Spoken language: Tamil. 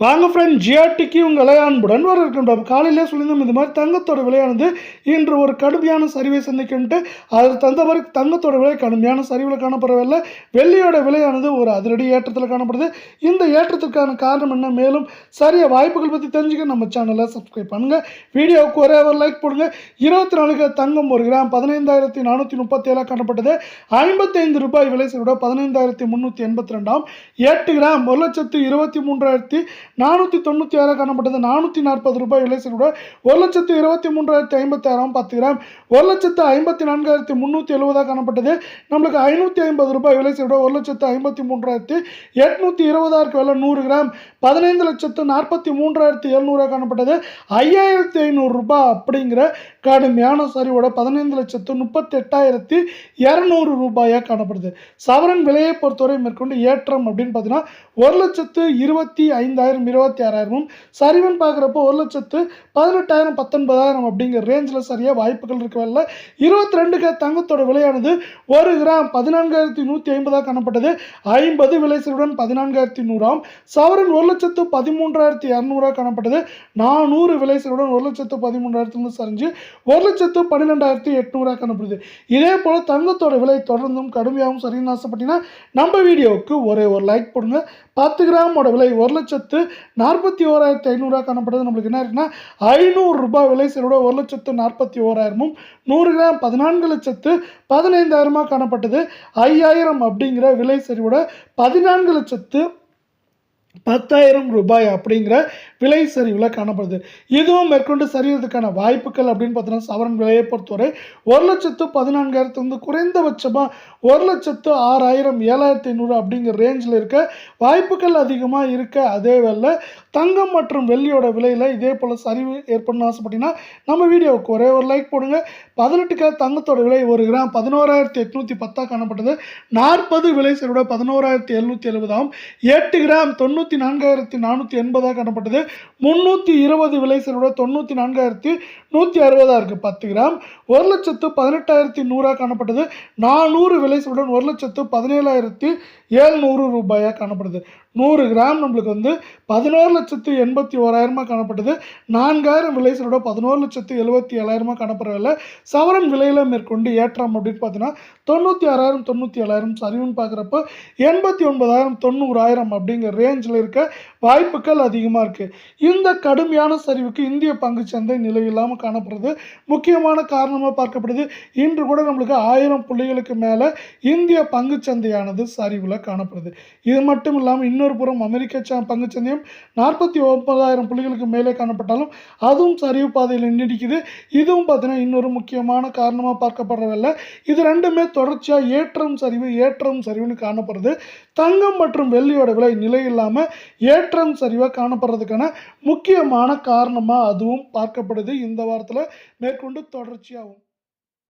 வாங்க ஃப்ரெண்ட், ஜிஆர்டிக்கு உங்களை அன்புடன் வரவேற்கின்றோம். காலையிலே சொல்லியிருந்தோம் இந்த மாதிரி தங்கத்தோட விலையானது இன்று ஒரு கடுமையான சரிவை சந்திக்கின்ட்டு அது தகுந்த மாதிரி தங்கத்தோட விலை கடுமையான சரிவில் காணப்படவில்லை. வெள்ளியோட விலையானது ஒரு அதிரடி ஏற்றத்தில் காணப்படுது. இந்த ஏற்றத்திற்கான காரணம் என்ன, மேலும் சரிய வாய்ப்புகள் பற்றி தெரிஞ்சுக்க நம்ம சேனலை சப்ஸ்கிரைப் பண்ணுங்கள். வீடியோவுக்கு ஒரே ஒரு லைக் போடுங்க. 24 தங்கம் 1 கிராம் 15,437 காணப்பட்டது. 55 ரூபாய் விலை செய்ய 15,382. 8 கிராம் 1,23,496 காணப்பட்டது. 440 ரூபாய் விலை செய்ய 1,23,056. 10 கிராம் 1,54,370 காணப்பட்டது. நம்மளுக்கு 550 ரூபாய் விலை செய்ய 1,53,820 விலை. 100 கிராம் 15,43,700 காணப்பட்டது. 5,500 ரூபாய் அப்படிங்கிற கடுமையான சரிவோட 15,38,200 ரூபாயா காணப்படுது. சவரன் விலையை பொறுத்தவரை மேற்கொண்டு ஏற்றம் அப்படின்னு பார்த்தீங்கன்னா 1,25,000 26,000 சரிவன் பார்க்குறப்போ 1,18,000 19,000 அப்படிங்கிற ரேஞ்சில் சரியாக வாய்ப்புகள் இருக்கவில்லை. 22 தங்கத்தோட விலையானது 1 கிராம் 14,150 காணப்பட்டது. 50 விலை சரிவுடன் 14,100. சவரன் 1,13,200 காணப்பட்டது. 400 விலை சரிவுடன் 1,13,000 சரிஞ்சு 1,12,800 காணப்படுது. இதே போல தங்கத்தோட விலை தொடர்ந்தும் கடுமையாகவும் சரின்னு ஆசைப்பட்டீங்கன்னா நம்ம வீடியோவுக்கு ஒரே ஒரு லைக் போடுங்க. 10 கிராமோட விலை 1,41,500 காணப்படுது. நம்மளுக்கு என்ன இருக்குன்னா 500 ரூபாய் விலை சரிவோட 1,41,000. 100 கிராம் 14,15,000 காணப்பட்டது. 5,000 அப்படிங்கிற விலை சரிவோட 14,10,000 ரூபாய் அப்படிங்கிற விலை சரிவில் காணப்படுது. இதுவும் மேற்கொண்டு சரியறதுக்கான வாய்ப்புகள் அப்படின்னு பார்த்தீங்கன்னா சவரன் விலையை பொறுத்தவரை 1,14,000 குறைந்தபட்சமாக 1,06,000 7,500 அப்படிங்கிற ரேஞ்சில் இருக்க வாய்ப்புகள் அதிகமாக இருக்க. அதே வேளை தங்கம் மற்றும் வெள்ளியோட விலையில் இதே போல் சரிவு ஏற்படணும்னு ஆசைப்பட்டீங்கன்னா நம்ம வீடியோவுக்கு ஒரே ஒரு லைக் போடுங்க. 18 தங்கத்தோட விலை 1 கிராம் 11,810 காணப்பட்டது. 40 விலை சரிவோட 11,770. 8 கிராம் 94,480 காணப்பட்டது. 320 விலை சரிவோட 94,160 இருக்குது. 10 கிராம் 1,18,100 காணப்பட்டது. 400 விலை சரிவுடன் 1,17,700 ரூபாயாக காணப்படுது. 100 கிராம் நம்மளுக்கு 11,81,000 காணப்பட்டது. 4,000 விலை சரிவோட 11,77,000 காணப்படவில்லை. சவரன் விலையில் மேற்கொண்டு ஏற்றம் அப்படின்னு பார்த்தீங்கன்னா 96,000 97,000 சரிவுன்னு பார்க்குறப்போ 89,000 90,000 அப்படிங்கிற ரேஞ்சில் இருக்க வாய்ப்புகள் அதிகமாக இருக்குது. இந்த கடுமையான சரிவுக்கு இந்திய பங்குச்சந்தை நிலை இல்லாமல் காணப்படுறது முக்கியமான காரணமாக பார்க்கப்படுது. இன்று கூட நம்மளுக்கு 1000 புள்ளிகளுக்கு மேலே இந்திய பங்குச்சந்தையானது சரிவில் காணப்படுது. இது மட்டும் இல்லாமல் இன்னொரு புறம் அமெரிக்க பங்குச்சந்தையும் 49,000 புள்ளிகளுக்கு மேலே காணப்பட்டாலும் அதுவும் சரிவு பாதையில் நீடிக்குது. இதுவும் பார்த்தீங்கன்னா இன்னொரு முக்கியமான காரணமாக பார்க்கப்படுறதில்லை. இது ரெண்டுமே தொடர்ச்சியாக ஏற்றம் சரிவுன்னு காணப்படுறது. தங்கம் மற்றும் வெள்ளியோட விலை நிலை இல்லாமல் ஏற்றம் சரிவாக காணப்படுறதுக்கான முக்கியமான காரணமாக அதுவும் பார்க்கப்படுது. இந்த வாரத்தில் மேற்கொண்டு தொடர்ச்சியாகும்.